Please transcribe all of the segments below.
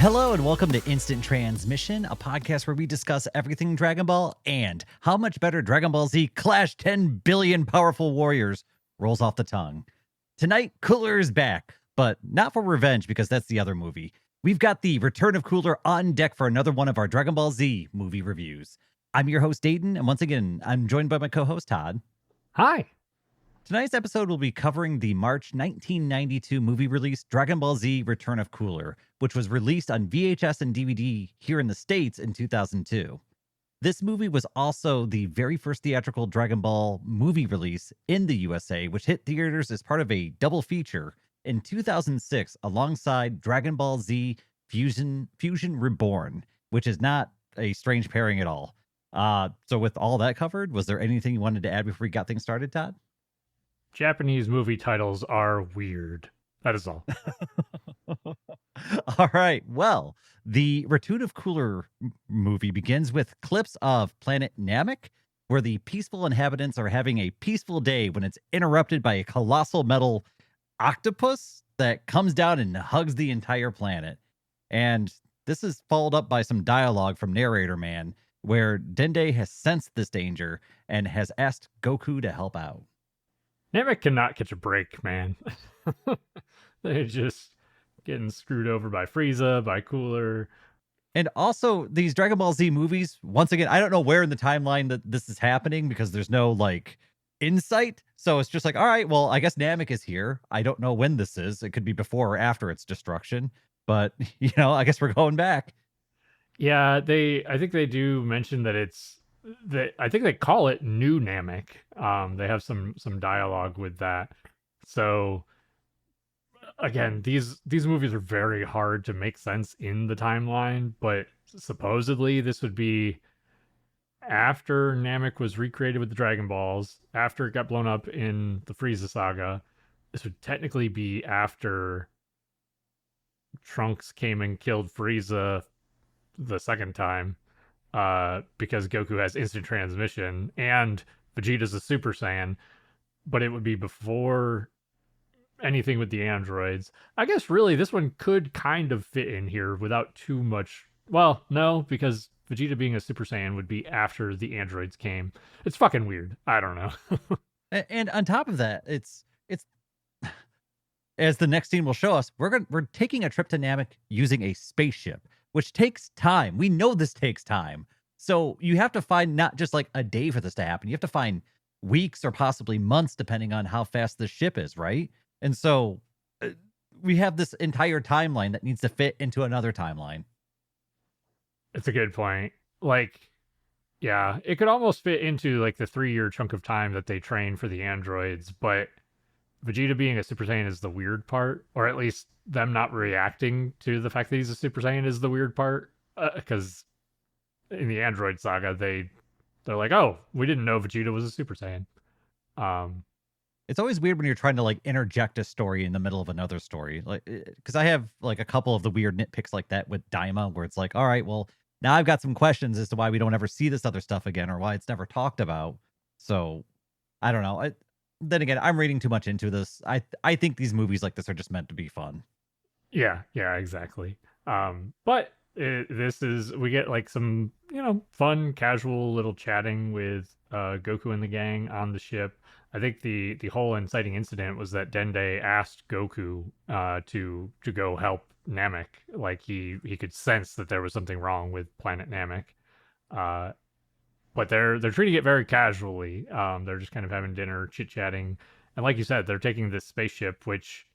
Hello and welcome to Instant Transmission, a podcast where we discuss everything Dragon Ball and how much better Dragon Ball Z Clash 10 billion powerful warriors rolls off the tongue. Tonight, Cooler is back, but not for revenge because that's the other movie. We've got the return of Cooler on deck for another one of our Dragon Ball Z movie reviews. I'm your host, Dayton, and once again, I'm joined by my co-host, Todd. Hi. Tonight's episode will be covering the March 1992 movie release Dragon Ball Z Return of Cooler, which was released on VHS and DVD here in the States in 2002. This movie was also the very first theatrical Dragon Ball movie release in the USA, which hit theaters as part of a double feature in 2006 alongside Dragon Ball Z Fusion Reborn, which is not a strange pairing at all. So with all that covered, was there anything you wanted to add before we got things started, Todd? Japanese movie titles are weird. That is all. All right. Well, the Return of Cooler movie begins with clips of planet Namek, where the peaceful inhabitants are having a peaceful day when it's interrupted by a colossal metal octopus that comes down and hugs the entire planet. And this is followed up by some dialogue from Narrator Man, where Dende has sensed this danger and has asked Goku to help out. Namek cannot catch a break, man. They're just getting screwed over by Frieza, by Cooler. And also, these Dragon Ball Z movies, once again, I don't know where in the timeline that this is happening because there's no, insight. So it's just like, all right, well, I guess Namek is here. I don't know when this is. It could be before or after its destruction. But, I guess we're going back. Yeah, I think they do mention that I think they call it New Namek. They have some dialogue with that. So again, these movies are very hard to make sense in the timeline, but supposedly this would be after Namek was recreated with the Dragon Balls, after it got blown up in the Frieza saga. This would technically be after Trunks came and killed Frieza the second time. Because Goku has instant transmission and Vegeta's a Super Saiyan, but it would be before anything with the androids. I guess really this one could kind of fit in here without too much. Well, no, because Vegeta being a Super Saiyan would be after the androids came. It's fucking weird. I don't know. And on top of that, it's as the next scene will show us, we're taking a trip to Namek using a spaceship, which takes time. We know this takes time. So you have to find not just like a day for this to happen. You have to find weeks or possibly months, depending on how fast the ship is, right? And so we have this entire timeline that needs to fit into another timeline. It's a good point. Yeah, it could almost fit into the 3-year chunk of time that they train for the androids, but Vegeta being a Super Saiyan is the weird part, or at least them not reacting to the fact that he's a Super Saiyan is the weird part. Because in the Android saga, they're like, oh, we didn't know Vegeta was a Super Saiyan. It's always weird when you're trying to interject a story in the middle of another story, because I have a couple of the weird nitpicks like that with Daima, where it's like, all right, well, now I've got some questions as to why we don't ever see this other stuff again or why it's never talked about. So I don't know. Then again, I'm reading too much into this. I think these movies like this are just meant to be fun. Yeah, exactly. But we get some, fun, casual little chatting with Goku and the gang on the ship. I think the whole inciting incident was that Dende asked Goku to go help Namek. He could sense that there was something wrong with planet Namek. But they're treating it very casually. They're just kind of having dinner, chit-chatting. And like you said, they're taking this spaceship, which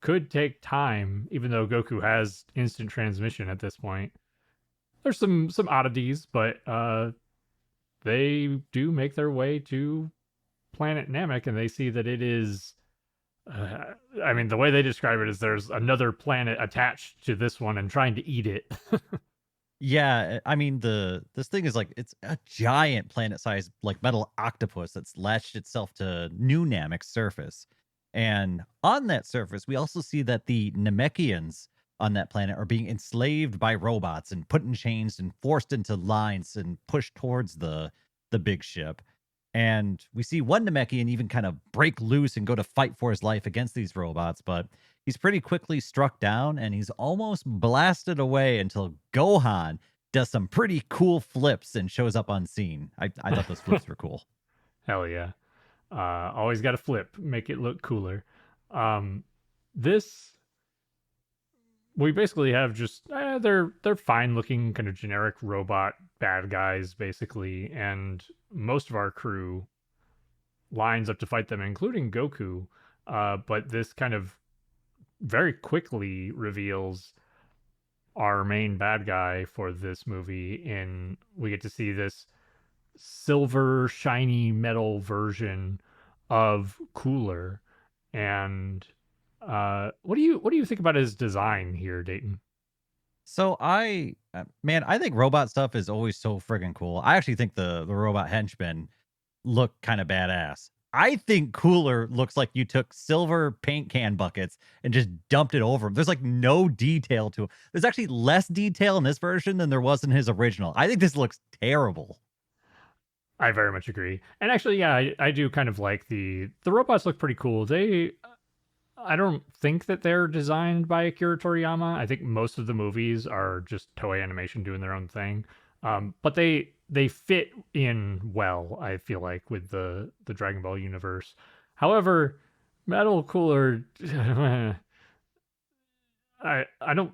could take time, even though Goku has instant transmission at this point. There's some oddities, but they do make their way to planet Namek, and they see that it is... the way they describe it is there's another planet attached to this one and trying to eat it. Yeah, this thing is it's a giant planet-sized metal octopus that's latched itself to New Namek's surface. And on that surface, we also see that the Namekians on that planet are being enslaved by robots and put in chains and forced into lines and pushed towards the big ship. And we see one Namekian even kind of break loose and go to fight for his life against these robots, but he's pretty quickly struck down and he's almost blasted away until Gohan does some pretty cool flips and shows up on scene. I thought those flips were cool. Hell yeah. Always got to flip, make it look cooler. Um, this we basically have just they're fine looking kind of generic robot bad guys basically, and most of our crew lines up to fight them, including Goku. But this kind of very quickly reveals our main bad guy for this movie, and we get to see this silver shiny metal version of Cooler. And what do you think about his design here, Dayton? So man, I think robot stuff is always so friggin' cool. I actually think the robot henchmen look kind of badass. I think Cooler looks like you took silver paint can buckets and just dumped it over him. There's like no detail to it. There's actually less detail in this version than there was in his original. I think this looks terrible. I very much agree. And actually, yeah, I do kind of like the robots look pretty cool. I don't think that they're designed by Akira Toriyama. I think most of the movies are just Toei Animation doing their own thing. But they fit in well, I feel like, with the Dragon Ball universe. However, Metal Cooler I don't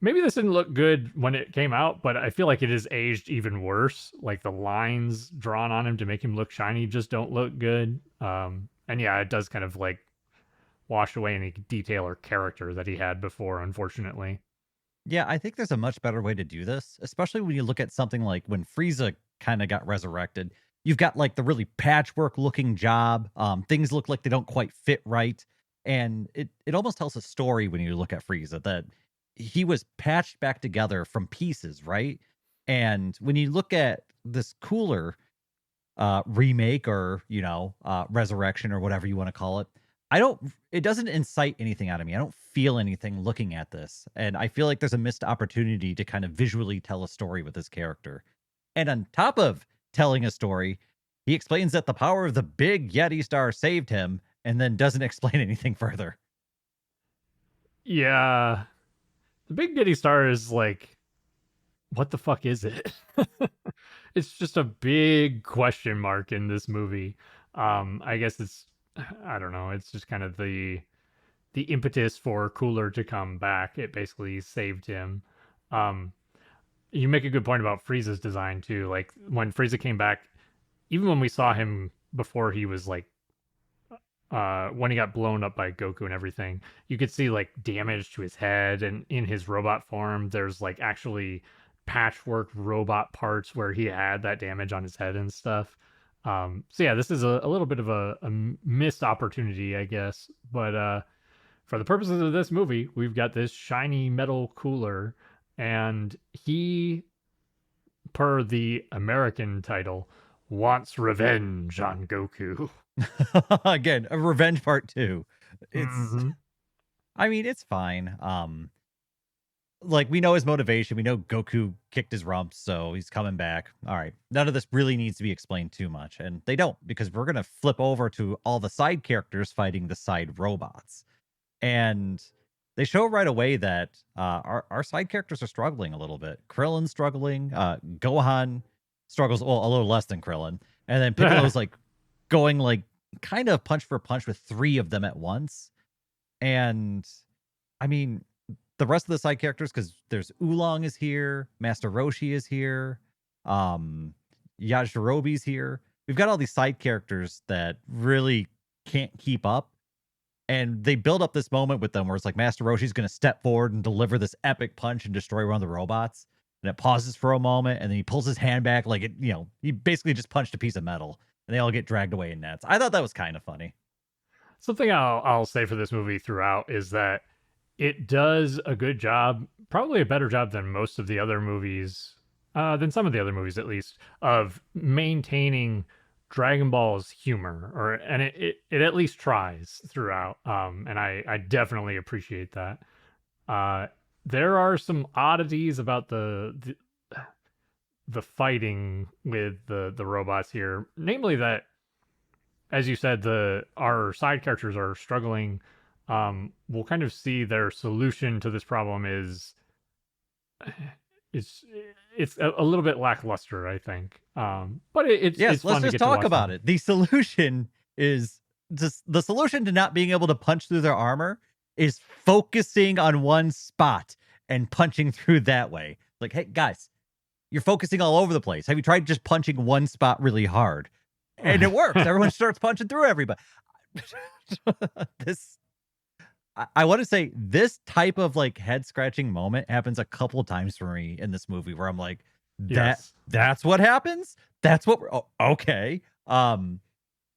maybe this didn't look good when it came out, but I feel like it has aged even worse. Like the lines drawn on him to make him look shiny just don't look good. And yeah, it does kind of like wash away any detail or character that he had before, unfortunately. Yeah, I think there's a much better way to do this, especially when you look at something like when Frieza kind of got resurrected. You've got like the really patchwork looking job. Things look like they don't quite fit right. And it almost tells a story when you look at Frieza that he was patched back together from pieces, right? And when you look at this Cooler remake or resurrection or whatever you want to call it, I don't it doesn't incite anything out of me. I don't feel anything looking at this, and I feel like there's a missed opportunity to kind of visually tell a story with this character. And on top of telling a story, he explains that the power of the big Yeti star saved him and then doesn't explain anything further. Yeah, the Big Giddy Star is like, what the fuck is it? It's just a big question mark in this movie. I guess I don't know. It's just kind of the impetus for Cooler to come back. It basically saved him. Um, you make a good point about Frieza's design too. Like when Frieza came back, even when we saw him before he was like when he got blown up by Goku and everything, you could see like damage to his head, and in his robot form, there's like actually patchwork robot parts where he had that damage on his head and stuff. So yeah, this is a little bit of a missed opportunity, I guess. But for the purposes of this movie, we've got this shiny metal Cooler, and he, per the American title, wants revenge on Goku. Again, a revenge part 2. It's Mm-hmm. I mean, it's fine. Like we know his motivation. We know Goku kicked his rump, so he's coming back. All right. None of this really needs to be explained too much. And they don't, because we're gonna flip over to all the side characters fighting the side robots. And they show right away that our side characters are struggling a little bit. Krillin's struggling, Gohan struggles well, a little less than Krillin. And then Piccolo's like going like kind of punch for punch with 3 of them at once. And I mean, the rest of the side characters, because there's Oolong is here, Master Roshi is here, um, Yajirobe's here. We've got all these side characters that really can't keep up. And they build up this moment with them where it's like Master Roshi's going to step forward and deliver this epic punch and destroy one of the robots. And it pauses for a moment, and then he pulls his hand back like he basically just punched a piece of metal, and they all get dragged away in nets. I thought that was kind of funny. Something I'll say for this movie throughout is that it does a good job, probably a better job than most of the other movies, than some of the other movies at least, of maintaining Dragon Ball's humor, and it at least tries throughout. And I definitely appreciate that. There are some oddities about the fighting with the robots here, namely that, as you said, the our side characters are struggling. We'll kind of see their solution to this problem is it's it's a little bit lackluster, I think. But it's Yes, let's fun to just get to talk watch about them. it. The solution is just the solution to not being able to punch through their armor is focusing on one spot and punching through that way. Like, hey, guys, you're focusing all over the place. Have you tried just punching one spot really hard? And it works. Everyone starts punching through everybody. this I want to say this type of like head scratching moment happens a couple times for me in this movie where I'm like, Yes. that's what happens. That's what we're okay.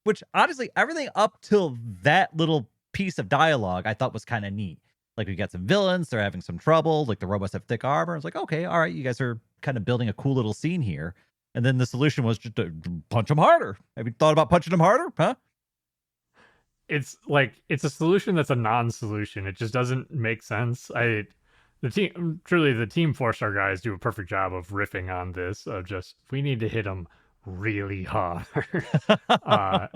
Which honestly, everything up till that little piece of dialogue I thought was kind of neat. Like we got some villains, they're having some trouble. Like the robots have thick armor. It's like, okay, all right, you guys are kind of building a cool little scene here. And then the solution was just to punch them harder. Have you thought about punching them harder? Huh? It's like it's a solution that's a non-solution. It just doesn't make sense. The Team 4-star guys do a perfect job of riffing on this. Of just we need to hit them really hard. uh,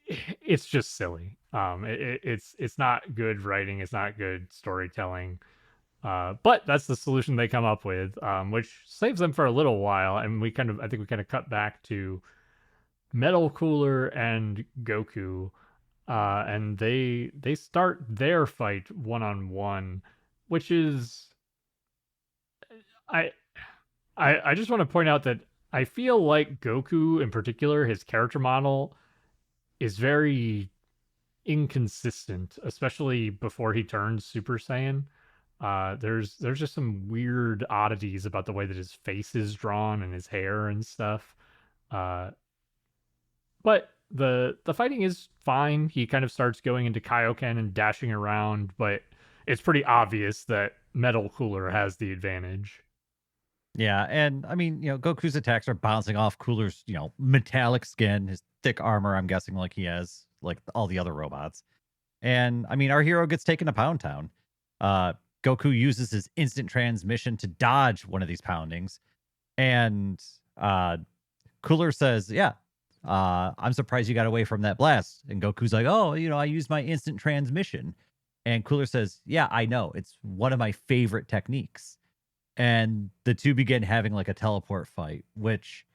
it's just silly. It's not good writing. It's not good storytelling. But that's the solution they come up with, which saves them for a little while. And I think we kind of cut back to Metal Cooler and Goku, and they start their fight one on one, which is I I just want to point out that I feel like Goku in particular, his character model is very inconsistent, especially before he turns Super Saiyan. There's just some weird oddities about the way that his face is drawn and his hair and stuff. Uh, but the fighting is fine. He kind of starts going into Kaioken and dashing around, but it's pretty obvious that Metal Cooler has the advantage. Yeah, and I mean, Goku's attacks are bouncing off Cooler's, metallic skin, his thick armor, I'm guessing like he has, like all the other robots. And I mean, our hero gets taken to Pound Town. Goku uses his instant transmission to dodge one of these poundings. And Cooler says, yeah, I'm surprised you got away from that blast. And Goku's like, oh, I used my instant transmission. And Cooler says, yeah, I know. It's one of my favorite techniques. And the two begin having like a teleport fight, which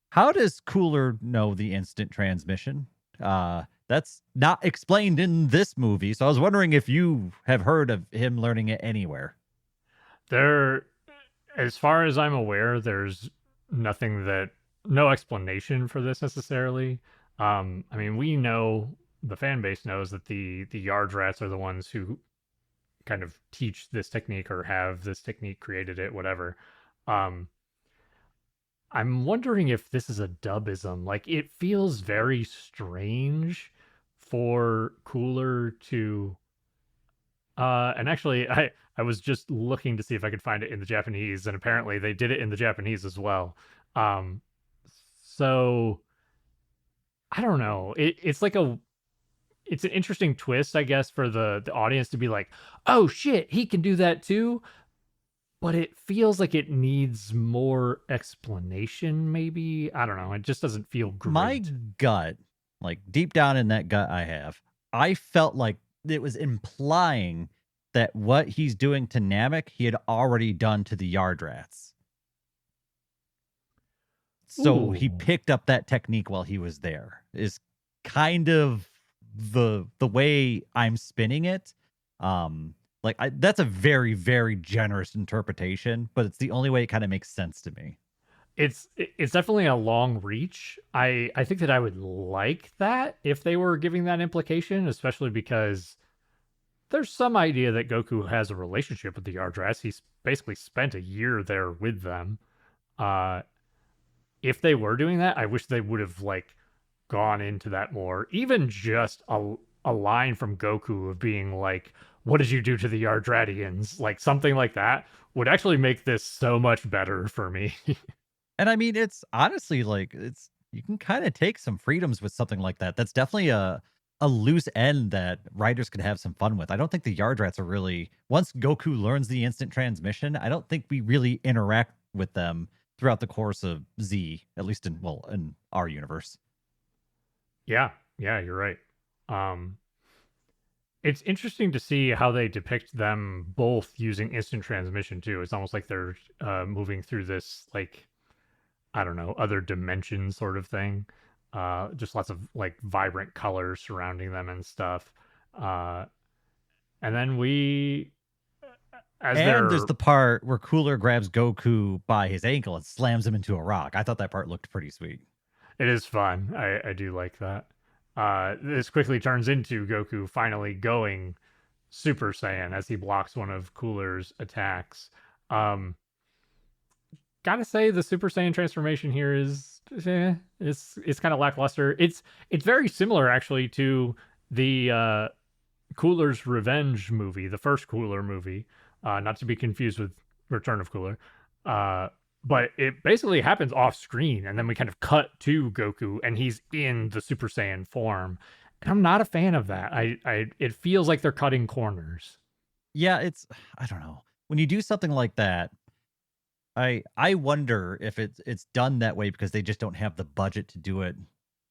how does Cooler know the instant transmission? That's not explained in this movie. So I was wondering if you have heard of him learning it anywhere. There, as far as I'm aware, there's no explanation for this necessarily. I mean, we know the fan base knows that the Yard Rats are the ones who kind of teach this technique or have this technique created it, whatever. Um, I'm wondering if this is a dubism. Like, it feels very strange for Cooler to. And actually, I was just looking to see if I could find it in the Japanese, and apparently they did it in the Japanese as well. Um, so I don't know. It's an interesting twist, I guess, for the audience to be like, oh shit, he can do that too. But it feels like it needs more explanation, maybe. I don't know. It just doesn't feel My great. gut, like deep down in that gut I felt like it was implying that what he's doing to Namek, he had already done to the Yard Rats. So he Ooh. picked up that technique while he was there. Is kind of the way I'm spinning it. That's a very very generous interpretation, but it's the only way it kind of makes sense to me. It's definitely a long reach. I think that I would like that if they were giving that implication, especially because there's some idea that Goku has a relationship with the Yardras. He's basically spent a year there with them. Uh, if they were doing that, I wish they would have like gone into that more. Even just a line from Goku of being like, "What did you do to the Yardratians?" Like something like that would actually make this so much better for me. And I mean, it's honestly like you can kind of take some freedoms with something like that. That's definitely a loose end that writers could have some fun with. I don't think the Yard Rats are really once Goku learns the instant transmission, I don't think we really interact with them throughout the course of Z, at least in our universe. Yeah, yeah, you're right. Um, it's interesting to see how they depict them both using instant transmission too. It's almost like they're moving through this like I don't know other dimension sort of thing. Just lots of like vibrant colors surrounding them and stuff. Uh, and then we, as And there's they're, the part where Cooler grabs Goku by his ankle and slams him into a rock. I thought that part looked pretty sweet. it is fun. I do like that. This quickly turns into Goku finally going Super Saiyan as he blocks one of Cooler's attacks. Um, Gotta say the Super Saiyan transformation here is it's kind of lackluster. It's very similar actually to the Cooler's Revenge movie, the first Cooler movie, not to be confused with Return of Cooler. Uh, but it basically happens off screen, and then we kind of cut to Goku, and he's in the Super Saiyan form. And I'm not a fan of that. It feels like they're cutting corners. Yeah, it's I don't know. When you do something like that, I wonder if it's done that way because they just don't have the budget to do it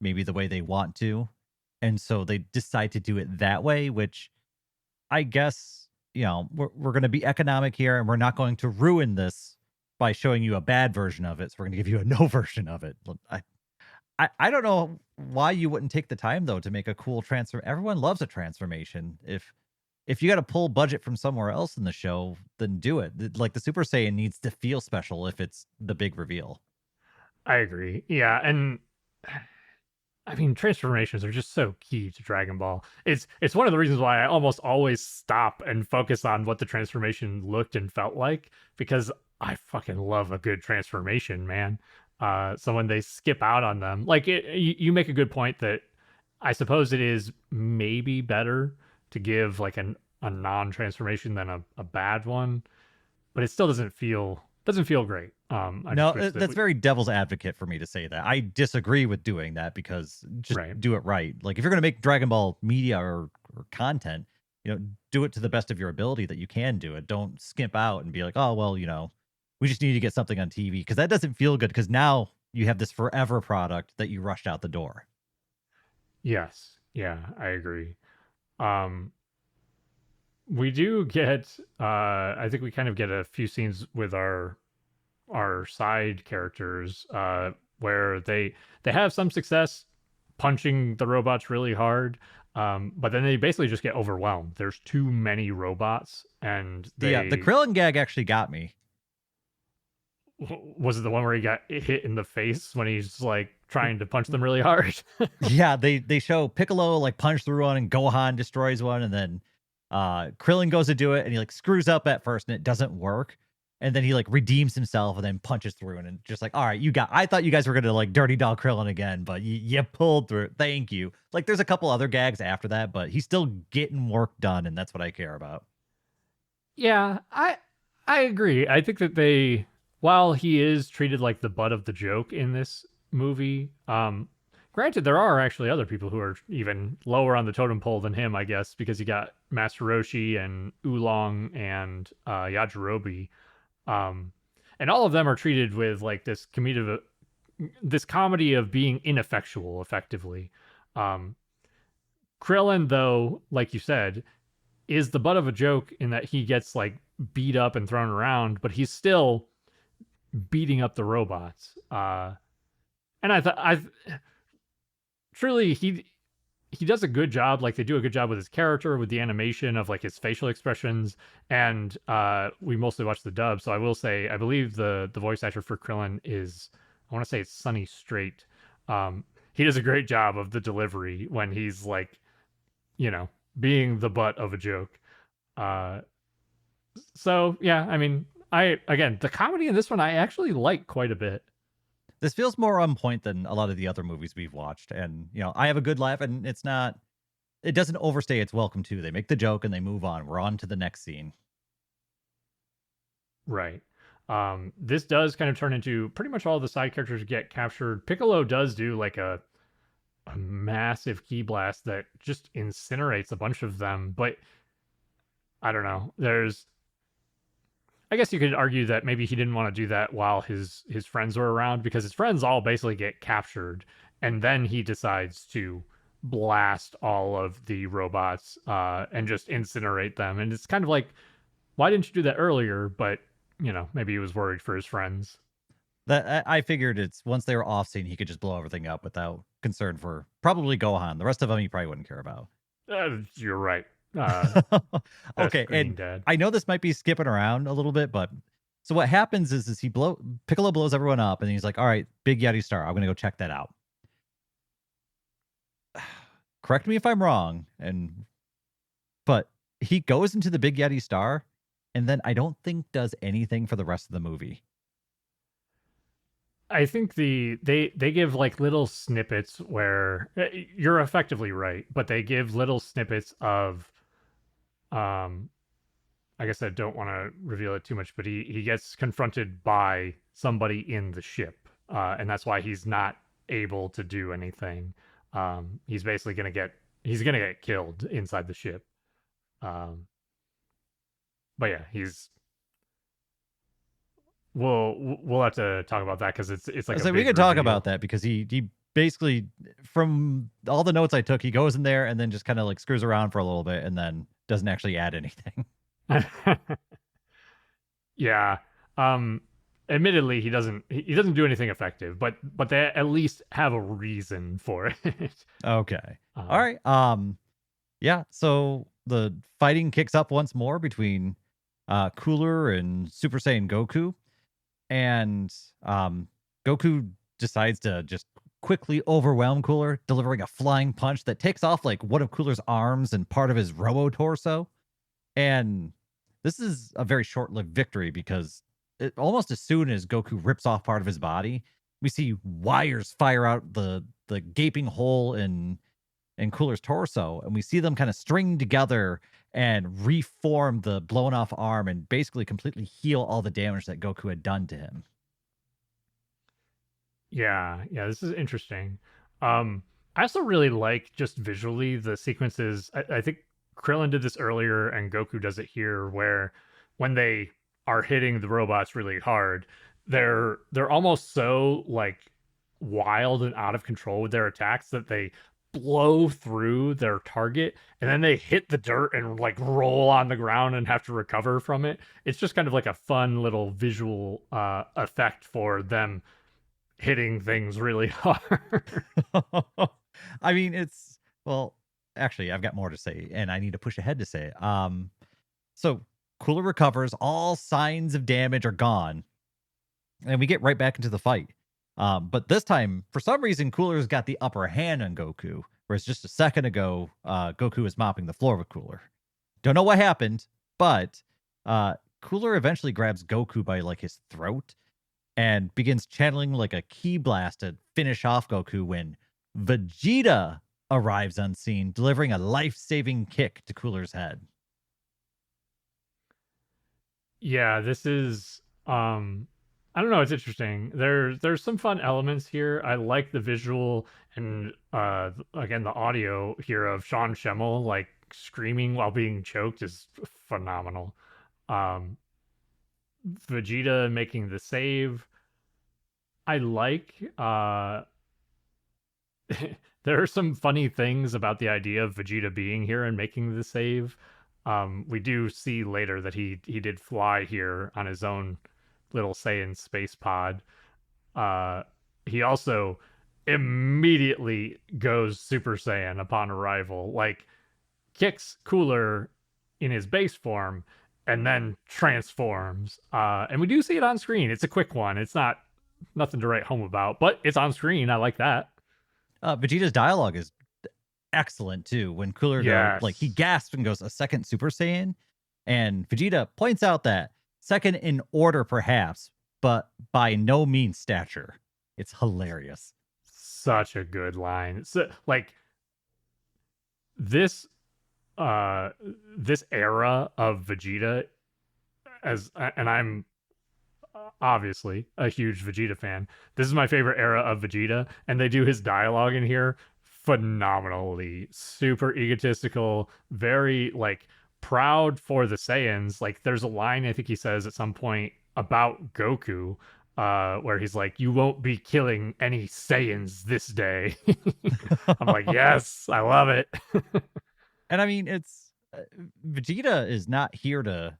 maybe the way they want to. And so they decide to do it that way, which I guess, we're going to be economic here and we're not going to ruin this by showing you a bad version of it. So we're going to give you a no version of it. I don't know why you wouldn't take the time though to make a cool transfer. Everyone loves a transformation. If you got to pull budget from somewhere else in the show, then do it. Like the Super Saiyan needs to feel special if it's the big reveal. I agree. Yeah, and I mean, transformations are just so key to Dragon Ball. It's one of the reasons why I almost always stop and focus on what the transformation looked and felt like because I fucking love a good transformation, man. So when they skip out on them, like you make a good point that I suppose it is maybe better to give like a non-transformation than a bad one, but it still doesn't feel great. I No, just wish that that's very devil's advocate for me to say that. I disagree with doing that because just right. do it right. Like if you're going to make Dragon Ball media or content, do it to the best of your ability that you can do it. Don't skimp out and be like, oh well, we just need to get something on TV because that doesn't feel good because now you have this forever product that you rushed out the door. Yes. Yeah, I agree. Um, we do get I think we kind of get a few scenes with our side characters where they have some success punching the robots really hard. But then they basically just get overwhelmed. There's too many robots and The they Krillin gag actually got me. was it the one where he got hit in the face when he's like trying to punch them really hard? Yeah, they show Piccolo like punch through one and Gohan destroys one, and then Krillin goes to do it and he like screws up at first and it doesn't work. And then he like redeems himself and then punches through and just like, all right, I thought you guys were gonna like dirty dog Krillin again, but you pulled through. Thank you. Like there's a couple other gags after that, but he's still getting work done, and that's what I care about. Yeah, I agree. I think that while he is treated like the butt of the joke in this movie, granted there are actually other people who are even lower on the totem pole than him, I guess, because you got Master Roshi and Oolong and Yajirobe, um, and all of them are treated with like this comedy of being ineffectual, effectively. Um, Krillin, though, like you said, is the butt of a joke in that he gets like beat up and thrown around, but he's still beating up the robots. And I truly he does a good job. Like they do a good job with his character, with the animation of like his facial expressions. And we mostly watch the dub, so I will say I believe the voice actor for Krillin is I want to say it's Sunny Straight. He does a great job of the delivery when he's like you know being the butt of a joke. Uh, so yeah, I mean, I again the comedy in this one I actually like quite a bit. This feels more on point than a lot of the other movies we've watched. And, I have a good laugh and it doesn't overstay its welcome too. They make the joke and they move on. We're on to the next scene. Right. This does kind of turn into pretty much all the side characters get captured. Piccolo does do like a massive key blast that just incinerates a bunch of them, but I don't know. I guess you could argue that maybe he didn't want to do that while his friends were around, because his friends all basically get captured, and then he decides to blast all of the robots and just incinerate them. And it's kind of like, why didn't you do that earlier? But maybe he was worried for his friends. That I figured it's once they were off scene, he could just blow everything up without concern for probably Gohan. The rest of them he probably wouldn't care about. You're right. That's Okay, Screaming and Dad. I know this might be skipping around a little bit, but so what happens is Piccolo blows everyone up, and he's like, "All right, Big Yeti Star, I'm gonna go check that out." Correct me if I'm wrong, but he goes into the Big Yeti Star, and then I don't think does anything for the rest of the movie. I think they give like little snippets where you're effectively right, but they give little snippets of um I guess I don't want to reveal it too much, but he gets confronted by somebody in the ship, and that's why he's not able to do anything. He's basically he's gonna get killed inside the ship. Um, but yeah, he's we'll have to talk about that because it's like a So we big could talk reveal. about that because he basically, from all the notes I took, he goes in there and then just kind of like screws around for a little bit and then doesn't actually add anything. Yeah. Um Admittedly he doesn't do anything effective, but they at least have a reason for it. Okay. All um right. Yeah, so the fighting kicks up once more between Cooler and Super Saiyan Goku, and Goku decides to just quickly overwhelm Cooler, delivering a flying punch that takes off like one of Cooler's arms and part of his robo torso. And this is a very short-lived victory because almost as soon as Goku rips off part of his body, we see wires fire out the gaping hole in Cooler's torso, and we see them kind of string together and reform the blown off arm and basically completely heal all the damage that Goku had done to him. yeah, this is interesting. I also really like just visually the sequences. I think Krillin did this earlier and Goku does it here, where when they are hitting the robots really hard, they're almost so like wild and out of control with their attacks that they blow through their target and then they hit the dirt and like roll on the ground and have to recover from it. It's just kind of like a fun little visual effect for them hitting things really hard. I mean, it's well, actually, I've got more to say, and I need to push ahead to say it. So Cooler recovers, all signs of damage are gone, and we get right back into the fight. But this time, for some reason, Cooler's got the upper hand on Goku, whereas just a second ago, Goku was mopping the floor with Cooler. Don't know what happened, but Cooler eventually grabs Goku by like his throat and begins channeling like a ki blast to finish off Goku when Vegeta arrives on scene, delivering a life-saving kick to Cooler's head. Yeah, this is I don't know, it's interesting. There's some fun elements here. I like the visual and again the audio here of Sean Schemmel like screaming while being choked is phenomenal. Um Vegeta making the save. I like there are some funny things about the idea of Vegeta being here and making the save. We do see later that he did fly here on his own little Saiyan space pod. Uh, he also immediately goes Super Saiyan upon arrival, like kicks Cooler in his base form and then transforms. And we do see it on screen. It's a quick one. It's not nothing to write home about, but it's on screen. I like that. Vegeta's dialogue is excellent too. When Cooler goes, like he Yes. gasps and goes a second Super Saiyan, and Vegeta points out that second in order perhaps, but by no means stature. It's hilarious. Such a good line. So like this uh this era of Vegeta as and I'm obviously a huge Vegeta fan. This is my favorite era of Vegeta, and they do his dialogue in here phenomenally. Super egotistical, very like proud for the Saiyans. Like there's a line I think he says at some point about Goku, where he's like, "You won't be killing any Saiyans this day." I'm like, yes, I love it. And I mean, it's Vegeta is not here to,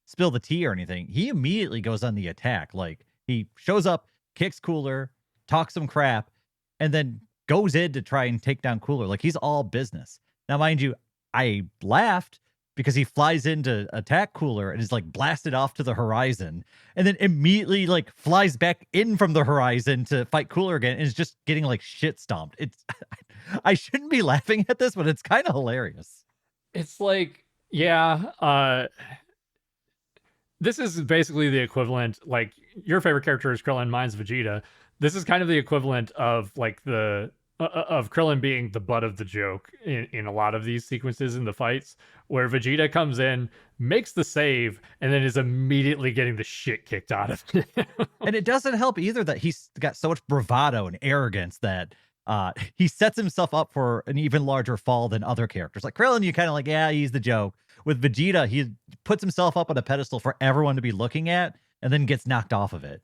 spill the tea or anything. He immediately goes on the attack. Like he shows up, kicks Cooler, talks some crap, and then goes in to try and take down Cooler. Like he's all business. Now, mind you, I laughed because he flies in to attack Cooler and is like blasted off to the horizon, and then immediately like flies back in from the horizon to fight Cooler again, and is just getting like shit stomped. It's I shouldn't be laughing at this, but it's kind of hilarious. It's like, yeah, this is basically the equivalent. Like your favorite character is Krillin, mine's Vegeta. This is kind of the equivalent of like the of Krillin being the butt of the joke in a lot of these sequences in the fights, where Vegeta comes in, makes the save, and then is immediately getting the shit kicked out of him. And it doesn't help either that he's got so much bravado and arrogance that he sets himself up for an even larger fall than other characters. Like Krillin, you kind of like, yeah, he's the joke. With Vegeta, he puts himself up on a pedestal for everyone to be looking at and then gets knocked off of it.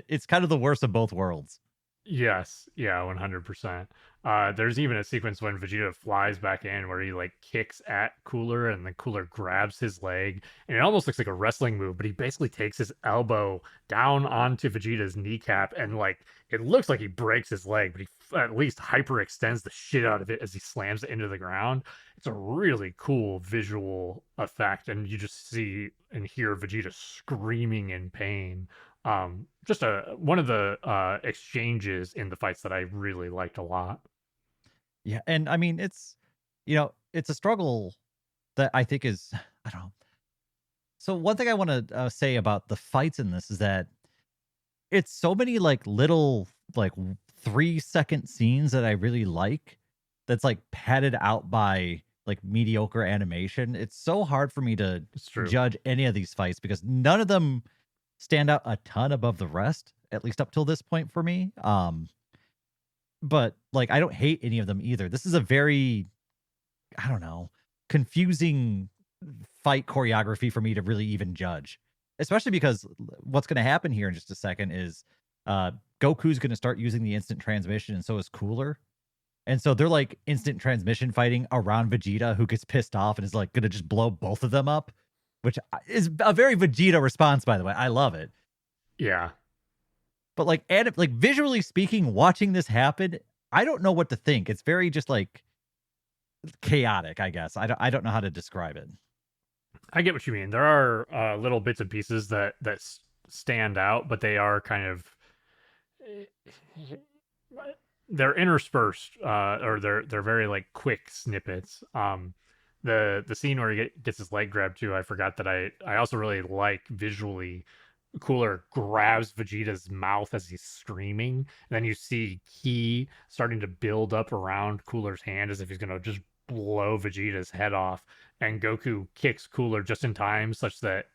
It's kind of the worst of both worlds. Yes, yeah, 100%. There's even a sequence when Vegeta flies back in where he like kicks at Cooler and then Cooler grabs his leg, and it almost looks like a wrestling move, but he basically takes his elbow down onto Vegeta's kneecap, and like it looks like he breaks his leg, but he at least hyperextends the shit out of it as he slams it into the ground. It's a really cool visual effect, and you just see and hear Vegeta screaming in pain. Just a one of the exchanges in the fights that I really liked a lot. Yeah, and I mean, it's a struggle that I think is I don't know. So one thing I want to say about the fights in this is that it's so many like little like 3-second scenes that I really like. That's like padded out by like mediocre animation. It's so hard for me to It's true. judge any of these fights because none of them stand out a ton above the rest, at least up till this point for me. But like I don't hate any of them either. This is a very, I don't know, confusing fight choreography for me to really even judge. Especially because what's going to happen here in just a second is uh Goku's going to start using the instant transmission and so is Cooler. And so they're like instant transmission fighting around Vegeta who gets pissed off and is like going to just blow both of them up, which is a very Vegeta response by the way. I love it. Yeah. But like visually speaking, watching this happen, I don't know what to think. It's very just like chaotic, I guess. I don't know how to describe it. I get what you mean. There are little bits and pieces that stand out, but they are kind of they're interspersed, or they're very like quick snippets. The scene where gets his leg grabbed too. I forgot that I also really like visually. Cooler grabs Vegeta's mouth as he's screaming. And then you see Ki starting to build up around Cooler's hand as if he's gonna just blow Vegeta's head off. And Goku kicks Cooler just in time, such that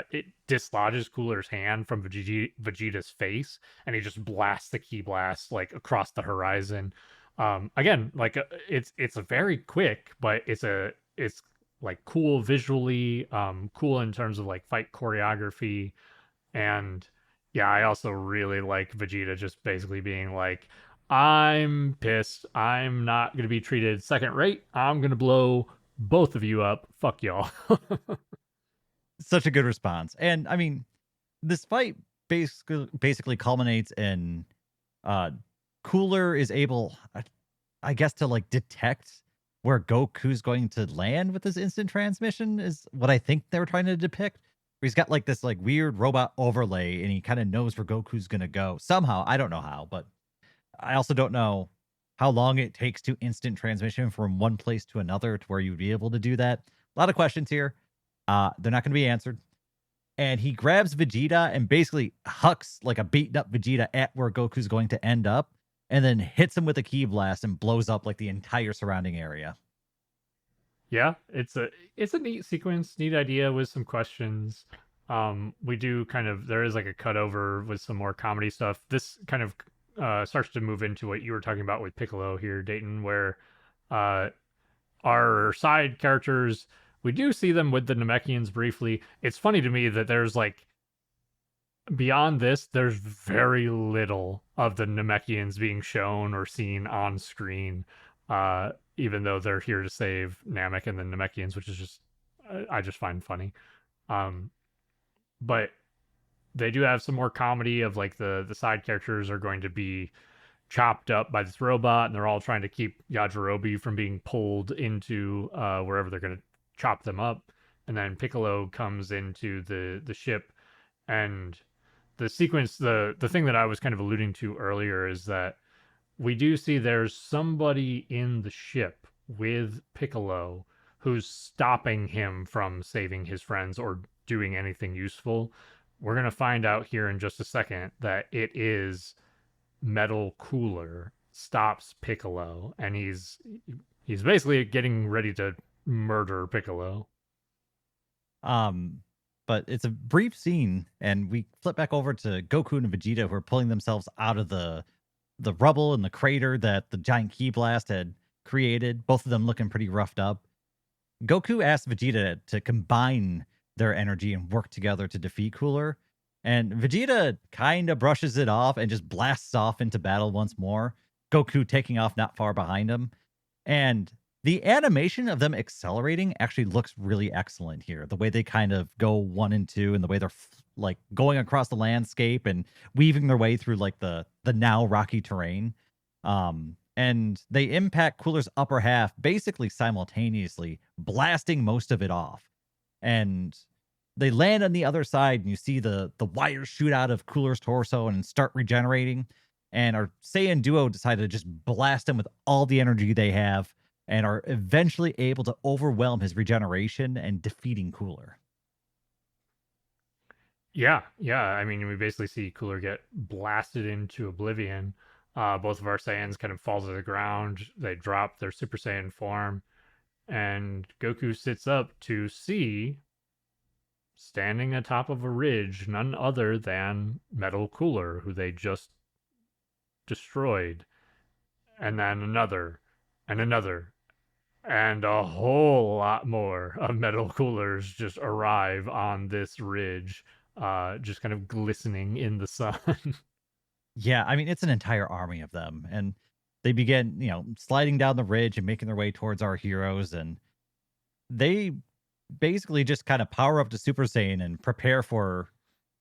it dislodges Cooler's hand from Vegeta's face, and he just blasts the Ki blast like across the horizon. Again, like it's a very quick, but it's like cool visually, cool in terms of like fight choreography. And yeah, I also really like Vegeta just basically being like, I'm pissed. I'm not going to be treated second rate. I'm going to blow both of you up. Fuck y'all. Such a good response. And I mean, this fight basically culminates in uh Cooler is able I guess to like detect where Goku's going to land with his instant transmission is what I think they were trying to depict. He's got like this like weird robot overlay and he kind of knows where Goku's going to go. Somehow, I don't know how, but I also don't know how long it takes to instant transmission from one place to another to where you'd be able to do that. A lot of questions here. They're not going to be answered. And he grabs Vegeta and basically hucks like a beaten up Vegeta at where Goku's going to end up and then hits him with a ki blast and blows up like the entire surrounding area. Yeah, it's a neat sequence, neat idea with some questions. We do kind of there is like a cutover with some more comedy stuff. This kind of starts to move into what you were talking about with Piccolo here, Dayton, where uh our side characters We do see them with the Namekians briefly. It's funny to me that there's like beyond this, there's very little of the Namekians being shown or seen on screen, even though they're here to save Namek and the Namekians, which is just I just find funny. Um, but they do have some more comedy of like the side characters are going to be chopped up by this robot, and they're all trying to keep Yajirobe from being pulled into wherever they're going to chop them up. And then Piccolo comes into the ship, and the sequence, the thing that I was kind of alluding to earlier is that we do see there's somebody in the ship with Piccolo who's stopping him from saving his friends or doing anything useful. We're going to find out here in just a second that it is Metal Cooler stops Piccolo, and he's basically getting ready to murder Piccolo. But it's a brief scene, and we flip back over to Goku and Vegeta, who are pulling themselves out of the rubble and the crater that the giant ki blast had created. Both of them looking pretty roughed up. Goku asks Vegeta to combine their energy and work together to defeat Cooler. And Vegeta kind of brushes it off and just blasts off into battle once more. Goku taking off not far behind him. And the animation of them accelerating actually looks really excellent here. The way they kind of go 1 and 2, and the way they're like going across the landscape and weaving their way through like the now rocky terrain. And they impact Cooler's upper half basically simultaneously, blasting most of it off. And they land on the other side, and you see the wires shoot out of Cooler's torso and start regenerating. And our Saiyan duo decided to just blast him with all the energy they have, and are eventually able to overwhelm his regeneration and defeating Cooler. Yeah, yeah. I mean, we basically see Cooler get blasted into oblivion. Both of our Saiyans kind of fall to the ground. They drop their Super Saiyan form, and Goku sits up to see, standing atop of a ridge, none other than Metal Cooler, who they just destroyed. And then another, and another, and a whole lot more of Metal Coolers just arrive on this ridge, just kind of glistening in the sun. Yeah, I mean, it's an entire army of them. And they begin, sliding down the ridge and making their way towards our heroes. And they basically just kind of power up to Super Saiyan and prepare for,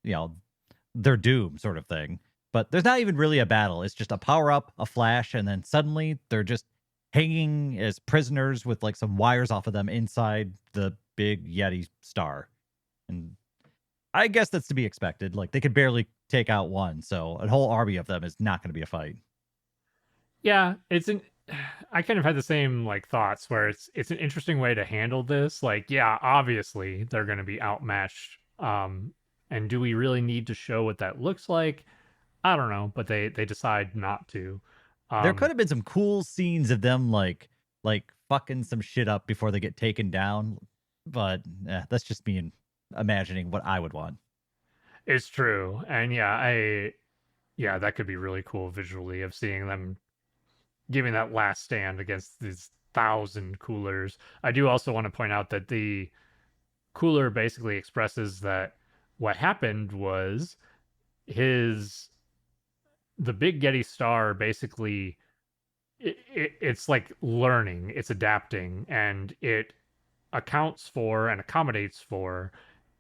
their doom sort of thing. But there's not even really a battle. It's just a power up, a flash, and then suddenly they're just hanging as prisoners with like some wires off of them inside the big Yeti star. And I guess that's to be expected. Like, they could barely take out one, so a whole army of them is not going to be a fight. Yeah, I kind of had the same like thoughts where it's an interesting way to handle this. Like, yeah, obviously they're going to be outmatched. And do we really need to show what that looks like? I don't know, but they decide not to. There could have been some cool scenes of them like fucking some shit up before they get taken down, but that's just me imagining what I would want. It's true, and yeah, that could be really cool visually of seeing them giving that last stand against these 1,000 coolers. I do also want to point out that the cooler basically expresses that what happened was the big Getty star basically it's like learning, it's adapting, and it accounts for and accommodates for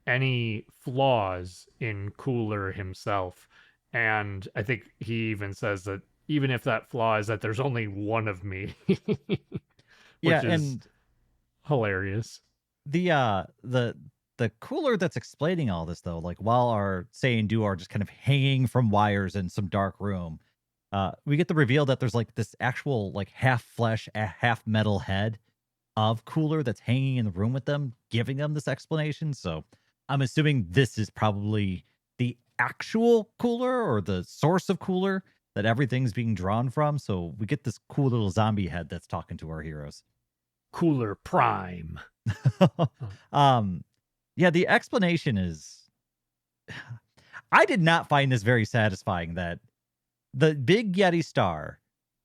any flaws in Cooler himself. And I think he even says that even if that flaw is that there's only one of me, Yeah, which is and hilarious. The cooler that's explaining all this though, like while our Saiyan duo are just kind of hanging from wires in some dark room, we get the reveal that there's like this actual like half flesh, half metal head of Cooler that's hanging in the room with them, giving them this explanation. So I'm assuming this is probably the actual Cooler or the source of Cooler that everything's being drawn from. So we get this cool little zombie head that's talking to our heroes. Cooler Prime. Yeah, the explanation is I did not find this very satisfying that the big Yeti star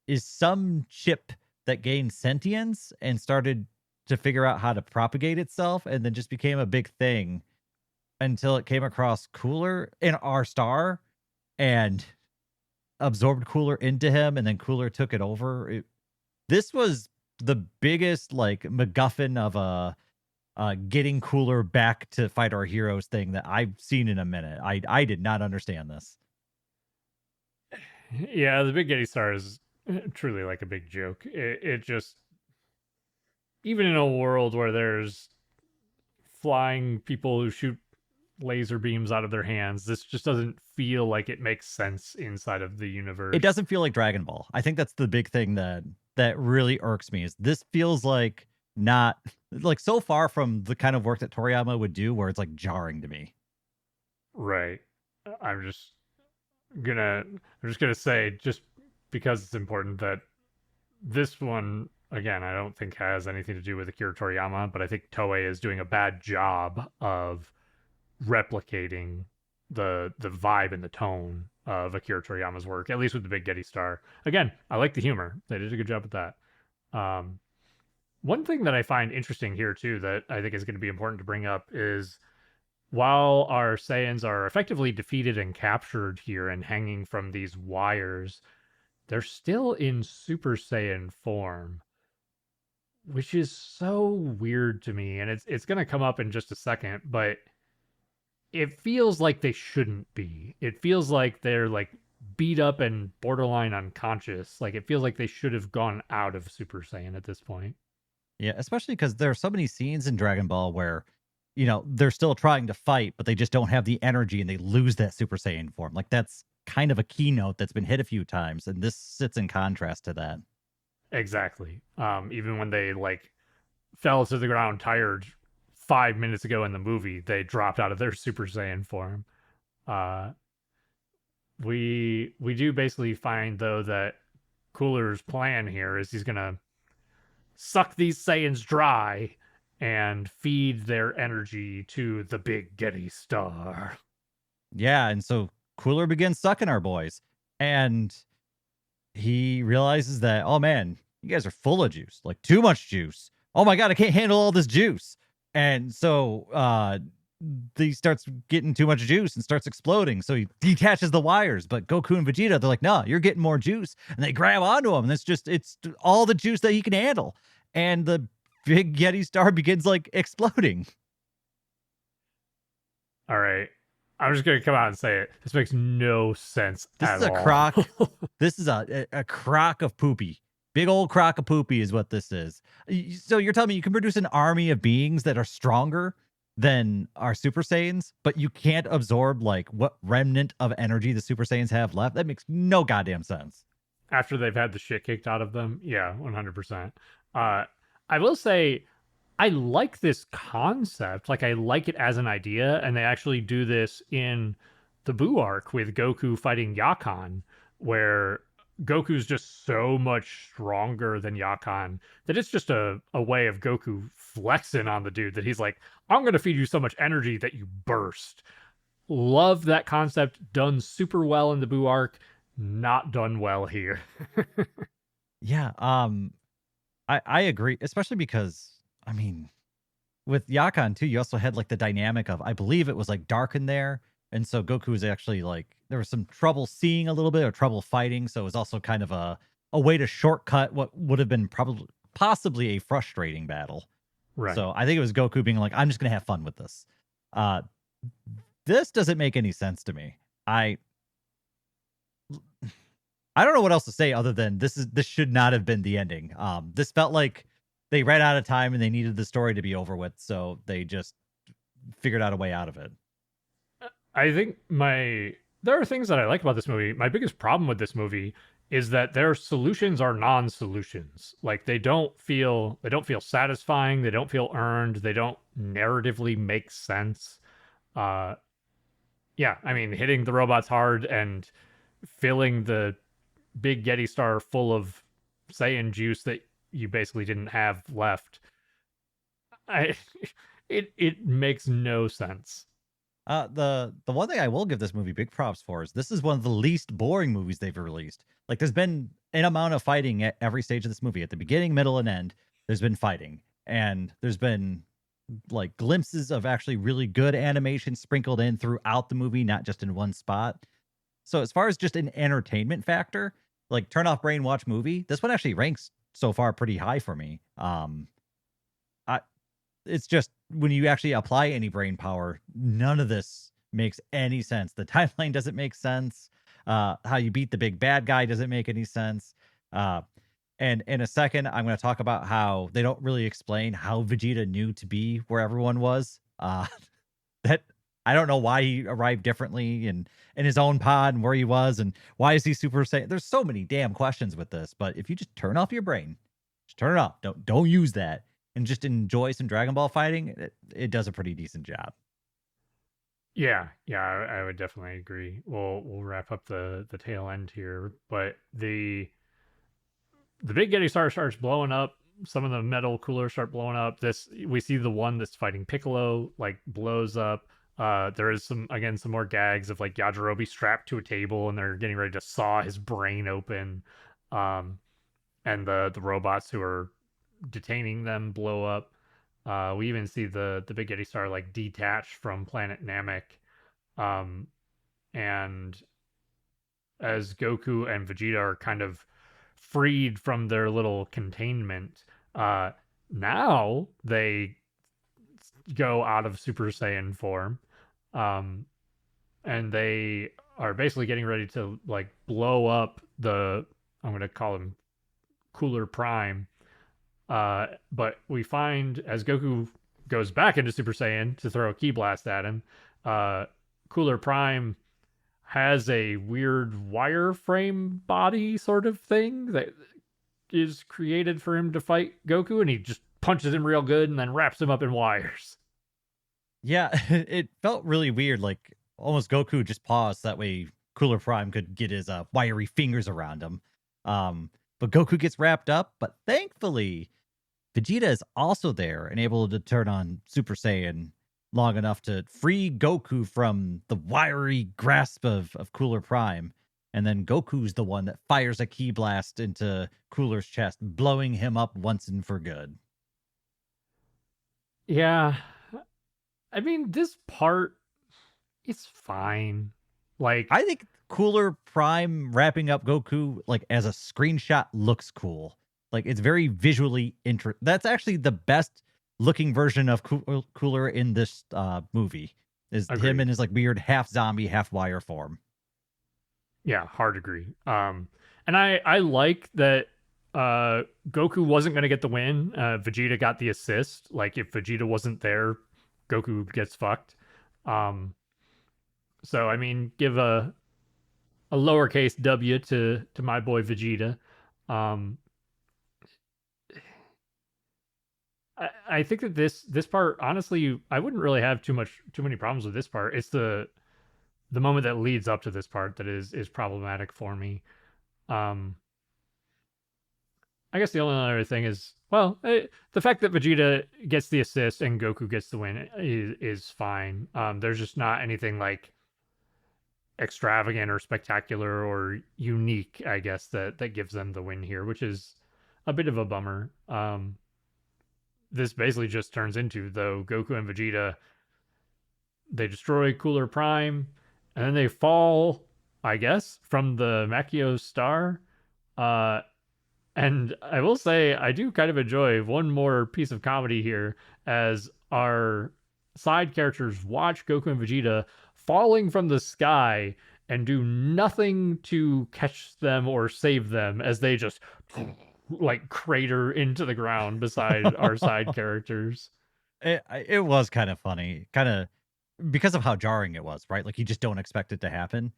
is some chip that gained sentience and started to figure out how to propagate itself, and then just became a big thing until it came across Cooler in our star and absorbed Cooler into him, and then Cooler took it over. This was the biggest like MacGuffin of a getting Cooler back to fight our heroes thing that I've seen in a minute. I did not understand this. Yeah, the Big Getty Star is truly like a big joke. It just, even in a world where there's flying people who shoot laser beams out of their hands, this just doesn't feel like it makes sense inside of the It universe. doesn't feel like Dragon Ball. I think that's the big thing that really irks me is this feels like not like so far from the kind of work that Toriyama would do where it's like jarring to me. Right. I'm just gonna I'm just gonna say, just because it's important, that this one, again, I don't think has anything to do with Akira Toriyama, but I think Toei is doing a bad job of replicating the vibe and the tone of Akira Toriyama's work, at least with the Big Getty Star. Again, I like the humor. They did a good job with that. Um, One thing that I find interesting here too that I think is going to be important to bring up is, while our Saiyans are effectively defeated and captured here and hanging from these wires, they're still in Super Saiyan form, which is so weird to me. And it's going to come up in just a second, but it feels like they shouldn't be. It feels like they're like beat up and borderline unconscious. Like it feels like they should have gone out of Super Saiyan at this point. Yeah, especially because there are so many scenes in Dragon Ball where, they're still trying to fight, but they just don't have the energy and they lose that Super Saiyan form. Like that's kind of a keynote that's been hit a few times, and this sits in contrast to that. Exactly. Even when they like fell to the ground tired 5 minutes ago in the movie, they dropped out of their Super Saiyan form. Uh, we do basically find though that Cooler's plan here is he's gonna suck these Saiyans dry and feed their energy to the Big Getty Star. Yeah, and so Cooler begins sucking our boys, and he realizes that, oh man, you guys are full of juice, like too much juice. Oh my god, I can't handle all this juice. And so he starts getting too much juice and starts exploding. So he detaches the wires, but Goku and Vegeta, they're like, no, you're getting more juice. And they grab onto him, and it's all the juice that he can handle. And the Big Yeti Star begins like exploding. All right. I'm just gonna come out and say it. This makes no sense This at is a all. crock. This is a crock of poopy. Big old crock of poopy is what this is. So you're telling me you can produce an army of beings that are stronger than our Super Saiyans, but you can't absorb like what remnant of energy the Super Saiyans have left? That makes no goddamn sense. After they've had the shit kicked out of them, yeah, 100%. I will say, I like this concept. Like, I like it as an idea, and they actually do this in the Buu arc with Goku fighting Yakan, where Goku's just so much stronger than Yakan that it's just a way of Goku flexing on the dude, that he's like, I'm going to feed you so much energy that you burst. Love that concept. Done super well in the Buu arc. Not done well here. Yeah, I agree, especially because I mean, with Yakan too, you also had like the dynamic of, I believe it was like dark in there, and so Goku was actually like there was some trouble seeing a little bit or trouble fighting, so it was also kind of a way to shortcut what would have been probably possibly a frustrating battle. Right. So I think it was Goku being like, I'm just gonna have fun with this. Uh, this doesn't make any sense to me. I don't know what else to say other than this should not have been the ending. This felt like they ran out of time and they needed the story to be over with, so they just figured out a way out of it. I think there are things that I like about this movie. My biggest problem with this movie is that their solutions are non-solutions. Like they don't feel satisfying, they don't feel earned, they don't narratively make sense. Uh yeah, I mean, hitting the robots hard and filling the Big Yeti Star full of Saiyan juice that you basically didn't have left. I it makes no sense. The one thing I will give this movie big props for is this is one of the least boring movies they've released. Like there's been an amount of fighting at every stage of this movie. At the beginning, middle, and end, there's been fighting. and there's been like glimpses of actually really good animation sprinkled in throughout the movie, not just in one spot. So as far as just an entertainment factor, like turn off brain watch movie, this one actually ranks so far pretty high for me. I It's just when you actually apply any brain power, none of this makes any sense. The timeline doesn't make sense. How you beat the big bad guy doesn't make any sense. Uh, and in a second, I'm going to talk about how they don't really explain how Vegeta knew to be where everyone was. That I don't know why he arrived differently and in his own pod and where he was and why is he Super Saiyan. There's so many damn questions with this, but if you just turn off your brain, just turn it off. Don't use that and just enjoy some Dragon Ball fighting. It does a pretty decent job. Yeah, I would definitely agree. We'll wrap up the tail end here, but the big Getty Star starts blowing up. Some of the metal coolers start blowing up. This we see the one that's fighting Piccolo like blows up. There is some more gags of like Yajirobe strapped to a table and they're getting ready to saw his brain open. Um, and the robots who are detaining them blow up. We even see the Big Getty Star like detach from planet Namek. Um, and as Goku and Vegeta are kind of freed from their little containment, uh, now they go out of Super Saiyan form, um, and they are basically getting ready to like blow up the I'm going to call him Cooler Prime. But we find as Goku goes back into Super Saiyan to throw a Ki Blast at him, uh, Cooler Prime has a weird wireframe body sort of thing that is created for him to fight Goku, and he just punches him real good and then wraps him up in wires. Yeah, it felt really weird. Like almost Goku just paused that way Cooler Prime could get his wiry fingers around him. But Goku gets wrapped up. But thankfully, Vegeta is also there and able to turn on Super Saiyan long enough to free Goku from the wiry grasp of Cooler Prime. And then Goku's the one that fires a Ki Blast into Cooler's chest, blowing him up once and for good. Yeah, I mean this part is fine. Like I think Cooler Prime wrapping up Goku like as a screenshot looks cool. Like it's very visually interesting. That's actually the best looking version of Cooler in this movie is him agreed. in his like weird half zombie, half wire form. Yeah, hard agree. And I like that Goku wasn't going to get the win. Vegeta got the assist. Like if Vegeta wasn't there, Goku gets fucked. Um, so I mean, give a lowercase W to my boy Vegeta. Um, I think that this part honestly I wouldn't really have too many problems with this part. It's the moment that leads up to this part that is problematic for me. Um, I guess the only other thing is, well, the fact that Vegeta gets the assist and Goku gets the win is fine. There's just not anything like extravagant or spectacular or unique, I guess, that gives them the win here, which is a bit of a bummer. This basically just turns into though Goku and Vegeta they destroy Cooler Prime, and then they fall, I guess, from the Makio star. Uh, And I will say, I do kind of enjoy one more piece of comedy here as our side characters watch Goku and Vegeta falling from the sky and do nothing to catch them or save them as they just like crater into the ground beside our side characters. It was kind of funny, kind of because of how jarring it was, right? Like you just don't expect it to happen.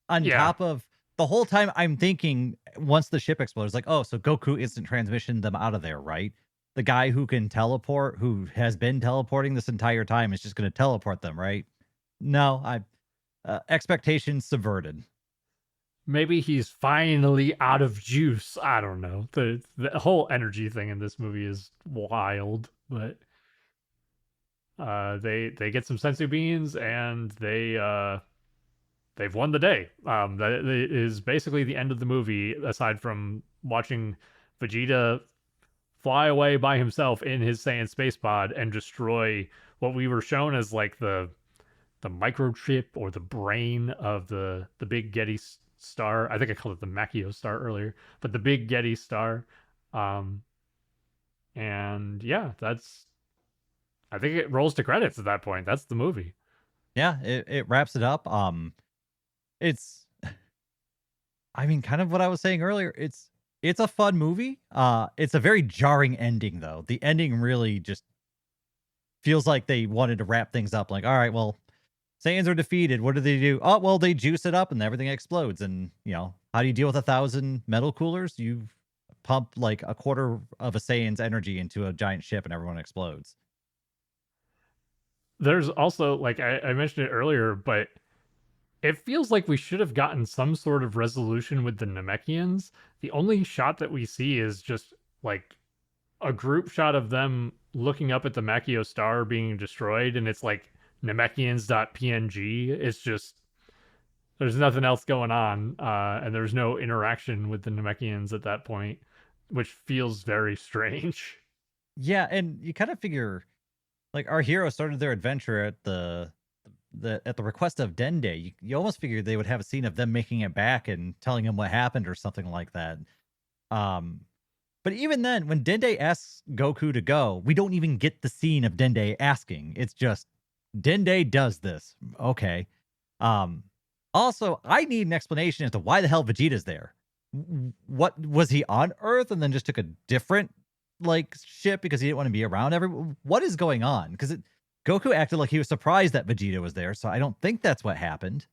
On Yeah, top of the whole time, I'm thinking once the ship explodes, like, oh, so Goku instant transmission them out of there, right? The guy who can teleport, who has been teleporting this entire time, is just going to teleport them, right? No, I expectations subverted. maybe he's finally out of juice. I don't know. The whole energy thing in this movie is wild, but they get some sensu beans and they've won the day. That is basically the end of the movie. Aside from watching Vegeta fly away by himself in his Saiyan space pod and destroy what we were shown as like the microchip or the brain of the big Getty star. I think I called it the Machio star earlier, but the big Getty star. Um, and yeah, that's I think it rolls to credits at that point. That's the movie. Yeah, it wraps it up. It's I mean, kind of what I was saying earlier. It's a fun movie. It's a very jarring ending though. The ending really just feels like they wanted to wrap things up. Like, all right, well, Saiyans are defeated. What do they do? Oh, well, they juice it up and everything explodes. And how do you deal with 1,000 metal coolers? You pump like a quarter of a Saiyan's energy into a giant ship and everyone explodes. There's also like I mentioned it earlier, but it feels like we should have gotten some sort of resolution with the Namekians. The only shot that we see is just like a group shot of them looking up at the Machio star being destroyed, and it's like Namekians.png. It's just there's nothing else going on, and there's no interaction with the Namekians at that point, which feels very strange. Yeah, and you kind of figure like our hero started their adventure at the request of Dende. You almost figured they would have a scene of them making it back and telling him what happened or something like that. Um, but even then, when Dende asks Goku to go, we don't even get the scene of Dende asking. It's just Dende does this. Okay. Um, Also, I need an explanation as to why the hell Vegeta's there. What was he on Earth and then just took a different like ship because he didn't want to be around everyone? What is going on? Because Goku acted like he was surprised that Vegeta was there, so I don't think that's what happened.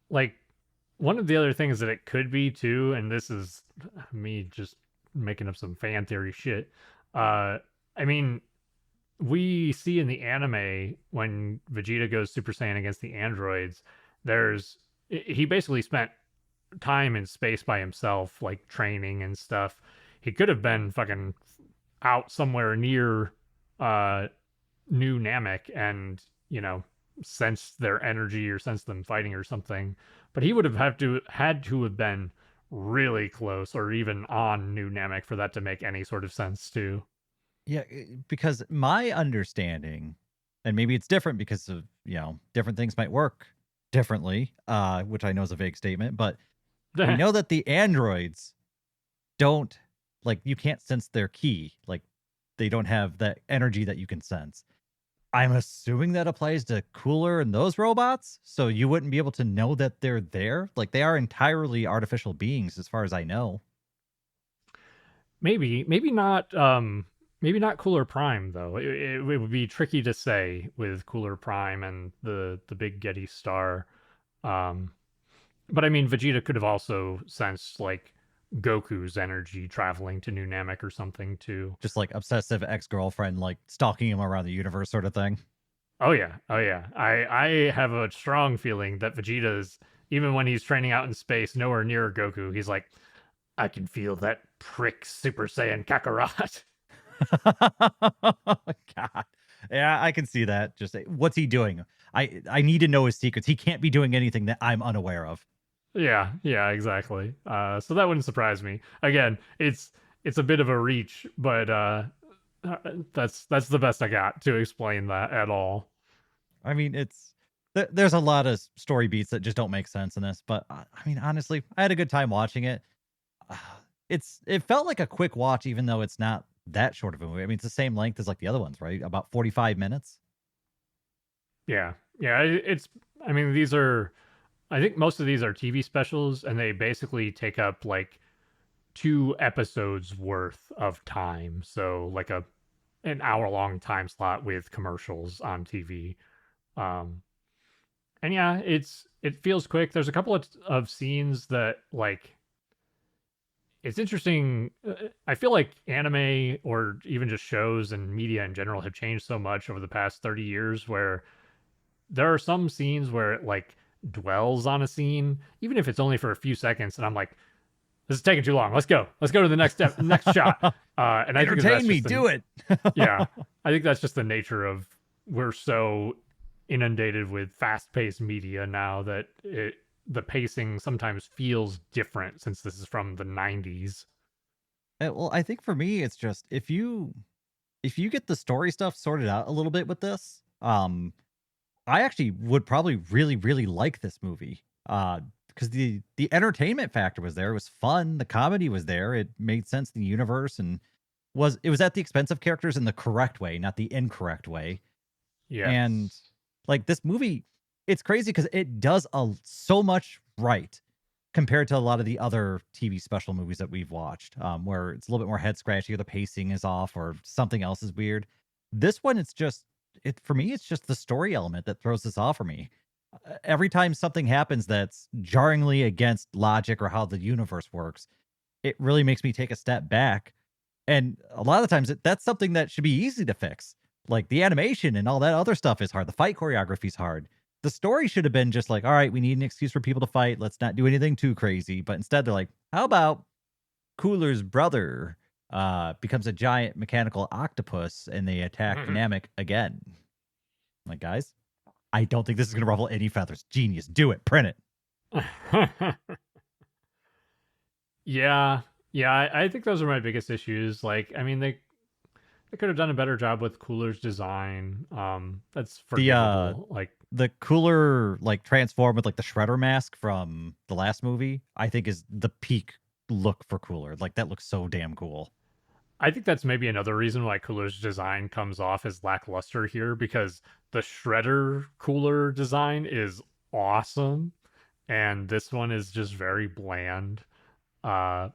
Like one of the other things that it could be too, and this is me just making up some fan theory shit. I mean, we see in the anime when Vegeta goes Super Saiyan against the androids, there's he basically spent time in space by himself, like training and stuff. He could have been fucking out somewhere near uh New Namek and, sense their energy or sense them fighting or something. But he would have had to have been really close or even on New Namek for that to make any sort of sense too. Yeah, because my understanding, and maybe it's different because of, different things might work differently, which I know is a vague statement, but we know that the androids don't like you can't sense their key. Like they don't have that energy that you can sense. I'm assuming that applies to Cooler and those robots, so you wouldn't be able to know that they're there. Like they are entirely artificial beings, as far as I know. Maybe not. Maybe not Cooler Prime though. It would be tricky to say with Cooler Prime and the big Getty star. Um, but I mean, Vegeta could have also sensed like Goku's energy traveling to New Namek or something too. Just like obsessive ex girlfriend, like stalking him around the universe, sort of thing. Oh yeah, oh yeah. I have a strong feeling that Vegeta's even when he's training out in space, nowhere near Goku. He's like, I can feel that prick Super Saiyan Kakarot. God. Yeah, I can see that. Just what's he doing? I need to know his secrets. He can't be doing anything that I'm unaware of. Yeah, exactly. So that wouldn't surprise me. Again, it's a bit of a reach, but that's the best I got to explain that at all. I mean, there's a lot of story beats that just don't make sense in this, but I mean, honestly, I had a good time watching it. It felt like a quick watch, even though it's not that short of a movie. I mean, it's the same length as like the other ones, right? About 45 minutes. Yeah. It's. I mean, these are. I think most of these are TV specials, and they basically take up like 2 episodes worth of time. So like an hour long time slot with commercials on TV. Um, and yeah, it feels quick. There's a couple of scenes that like it's interesting. I feel like anime or even just shows and media in general have changed so much over the past 30 years where there are some scenes where it like dwells on a scene, even if it's only for a few seconds, and I'm like, this is taking too long. Let's go. Let's go to the next step, next shot. And I think Entertain me, do it. Yeah, I think that's just the nature of we're so inundated with fast-paced media now that the pacing sometimes feels different since this is from the 90s. Well, I think for me, it's just if you get the story stuff sorted out a little bit with this, I actually would probably really, really like this movie. Because the entertainment factor was there. It was fun. The comedy was there. It made sense in the universe and it was at the expense of characters in the correct way, not the incorrect way. And Yes. like this movie, it's crazy because it does so much right compared to a lot of the other TV special movies that we've watched, where it's a little bit more head scratchy or the pacing is off or something else is weird. This one, it's just it for me. It's just the story element that throws this off for me. Every time something happens that's jarringly against logic or how the universe works, it really makes me take a step back. And a lot of the times, that's something that should be easy to fix. Like the animation and all that other stuff is hard. The fight choreography is hard. The story should have been just like, all right, we need an excuse for people to fight. Let's not do anything too crazy. But instead, they're like, how about Cooler's brother becomes a giant mechanical octopus and they attack Namek again? I'm like, guys, I don't think this is going to ruffle any feathers. Genius. Do it. Print it. Yeah, yeah, I think those are my biggest issues. Like, I mean, they could have done a better job with Cooler's design. That's The forgivable. Like, the Cooler like transform with like the shredder mask from the last movie, I think is the peak look for Cooler. Like that looks so damn cool. I think that's maybe another reason why Cooler's design comes off as lackluster here because the Shredder Cooler design is awesome, and this one is just very bland. Uh,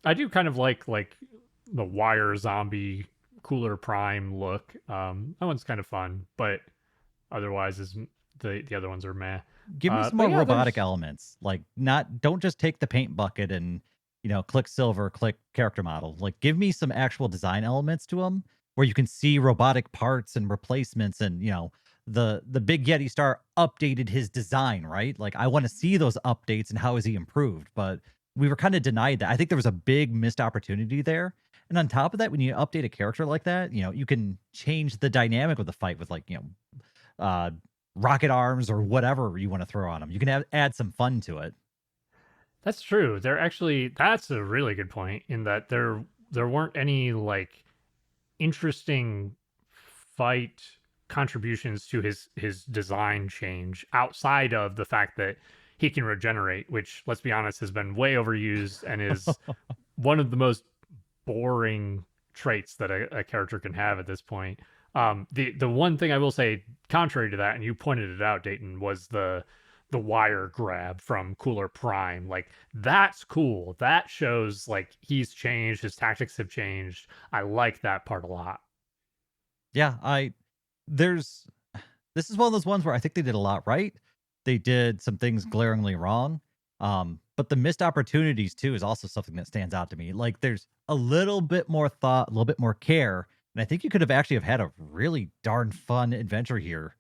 I do kind of like the wire zombie Cooler Prime look. That one's kind of fun, but otherwise is the other ones are meh. Give me some But more yeah, robotic there's elements. Like not don't just take the paint bucket and click silver, click character model. Like give me some actual design elements to them where you can see robotic parts and replacements and the big Yeti star updated his design, right? Like I want to see those updates and how is he improved, but we were kind of denied that. I think there was a big missed opportunity there. And on top of that, when you update a character like that, you can change the dynamic of the fight with uh rocket arms or whatever you want to throw on them. You can add some fun to it. That's true. That's a really good point in that there weren't any like interesting fight contributions to his design change outside of the fact that he can regenerate, which let's be honest has been way overused and is one of the most boring traits that a character can have at this point. The one thing I will say, contrary to that, and you pointed it out, Dayton, was the wire grab from Cooler Prime. Like that's cool. That shows like he's changed, his tactics have changed. I like that part a lot. Yeah, I there's this is one of those ones where I think they did a lot right. They did some things glaringly wrong. But the missed opportunities too is also something that stands out to me. Like there's a little bit more thought, a little bit more care, and I think you could have actually have had a really darn fun adventure here.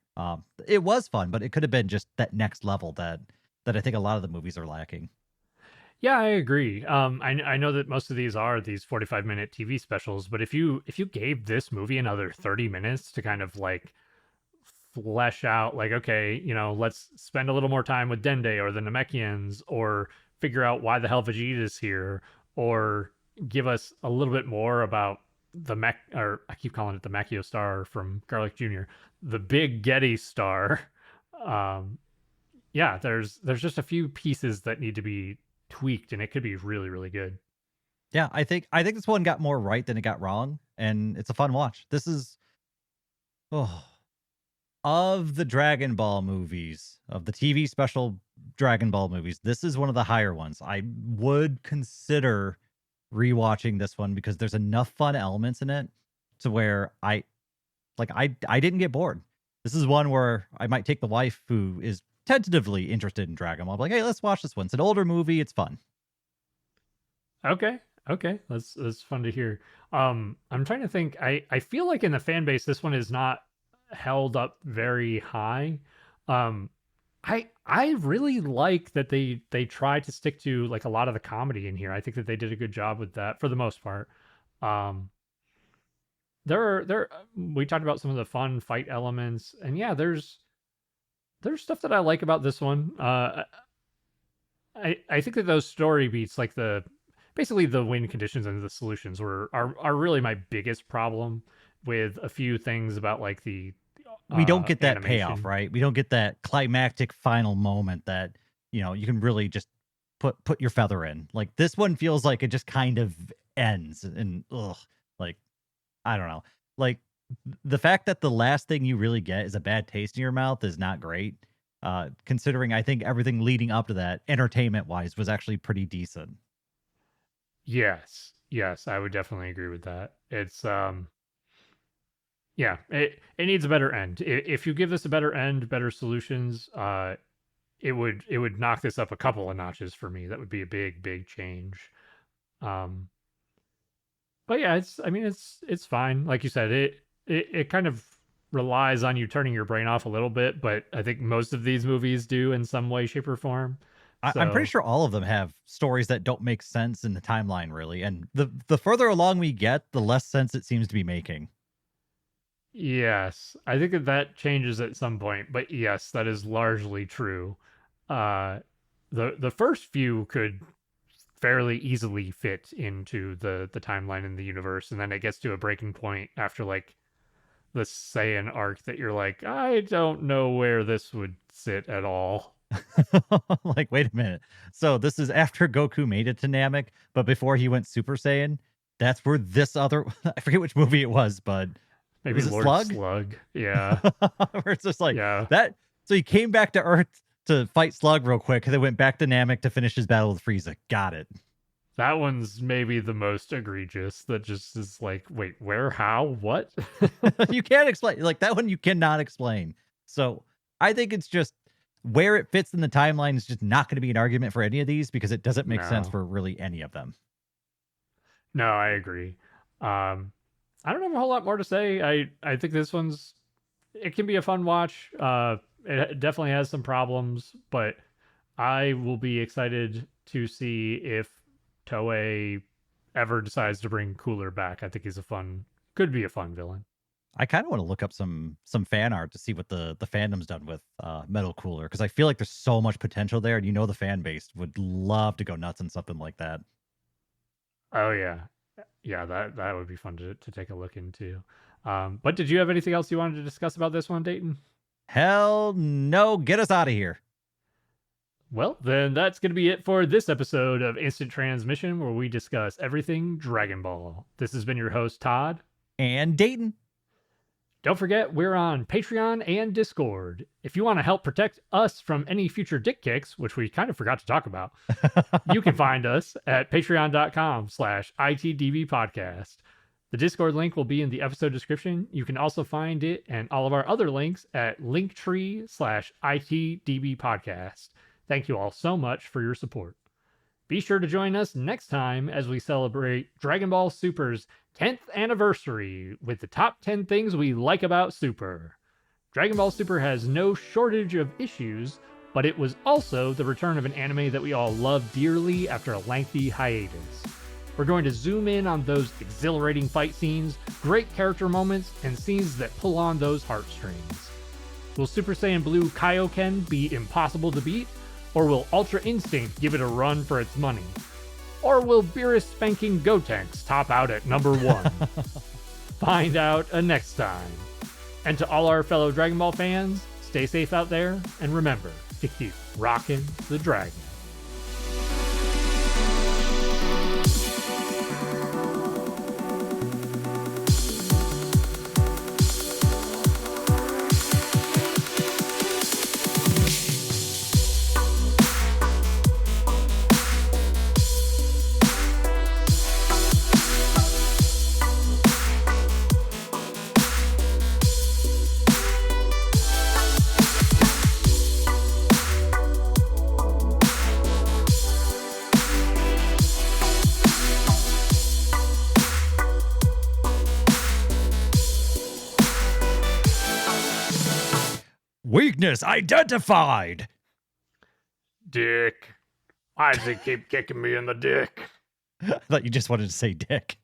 It was fun, but it could have been just that next level that I think a lot of the movies are lacking. Yeah, I agree. I know that most of these are these 45-minute TV specials, but if you gave this movie another 30 minutes to kind of like flesh out, like, okay, let's spend a little more time with Dende or the Namekians, or figure out why the hell Vegeta's here, or give us a little bit more about the mech, or I keep calling it the Machio Star from Garlic Jr., the big Getty Star. Um, yeah, there's just a few pieces that need to be tweaked, and it could be really, really good. Yeah, I think this one got more right than it got wrong, and it's a fun watch. This is oh, of the Dragon Ball movies, of the TV special Dragon Ball movies, this is one of the higher ones. I would consider rewatching this one because there's enough fun elements in it to where I didn't get bored. This is one where I might take the wife who is tentatively interested in Dragon Ball. I'm like, hey, let's watch this one. It's an older movie. It's fun. Okay. Okay. That's fun to hear. I'm trying to think. I feel like in the fan base this one is not held up very high. Um I really like that they try to stick to like a lot of the comedy in here. I think that they did a good job with that for the most part. Um there we talked about some of the fun fight elements, and yeah, there's stuff that I like about this one. I think that those story beats, like the basically the win conditions and the solutions are really my biggest problem with a few things about like the We don't get that payoff, animation. right? We don't get that climactic final moment that, you can really just put your feather in. Like this one feels like it just kind of ends and ugh, like I don't know. Like the fact that the last thing you really get is a bad taste in your mouth is not great. Considering I think everything leading up to that, entertainment wise, was actually pretty decent. Yes, yes, I would definitely agree with that. It's yeah, it needs a better end. If you give this a better end, better solutions, it would knock this up a couple of notches for me. That would be a big change. Um, but yeah, it's fine. Like you said, it kind of relies on you turning your brain off a little bit, but I think most of these movies do in some way, shape, or form. I'm pretty So sure all of them have stories that don't make sense in the timeline, really. And the further along we get, the less sense it seems to be making. yes, I think that changes at some point, but yes, that is largely true. Uh, the first few could fairly easily fit into the timeline in the universe, and then it gets to a breaking point after like the Saiyan arc that you're like, I don't know where this would sit at all. Like, wait a minute. So this is after Goku made it to Namek, but before he went Super Saiyan. That's where this other I forget which movie it was, but Maybe was it Lord Slug? Slug. Yeah, Where it's just like yeah. that. So he came back to Earth to fight Slug real quick, and then went back to Namek to finish his battle with Frieza. Got it. That one's maybe the most egregious. That just is like, wait, where, how, what? You can't explain like that one. You cannot explain. So I think it's just where it fits in the timeline is just not going to be an argument for any of these because it doesn't make sense No, for really any of them. no, I agree. I don't have a whole lot more to say. I think this one's it can be a fun watch. It definitely has some problems, but I will be excited to see if Toei ever decides to bring Cooler back. I think he's could be a fun villain. I kind of want to look up some fan art to see what the fandom's done with Metal Cooler because I feel like there's so much potential there, and the fan base would love to go nuts on something like that. Oh yeah, yeah, that would be fun to take a look into. But did you have anything else you wanted to discuss about this one, Dayton? Hell no, get us out of here. Well, then that's going to be it for this episode of Instant Transmission, where we discuss everything Dragon Ball. This has been your host, Todd. And Dayton. Don't forget, we're on Patreon and Discord. If you want to help protect us from any future dick kicks, which we kind of forgot to talk about, you can find us at patreon.com/ITDBpodcast. The Discord link will be in the episode description. You can also find it and all of our other links at linktree/ITDBpodcast. Thank you all so much for your support. Be sure to join us next time as we celebrate Dragon Ball Super's 10th anniversary with the top 10 things we like about Super. Dragon Ball Super has no shortage of issues, but it was also the return of an anime that we all love dearly after a lengthy hiatus. We're going to zoom in on those exhilarating fight scenes, great character moments, and scenes that pull on those heartstrings. Will Super Saiyan Blue Kaioken be impossible to beat? Or will Ultra Instinct give it a run for its money? Or will Beerus spanking Gotenks top out at number 1? Find out next time. And to all our fellow Dragon Ball fans, stay safe out there, and remember to keep rocking the dragon. Weakness identified. Dick. Why does he keep kicking me in the dick? I thought you just wanted to say dick.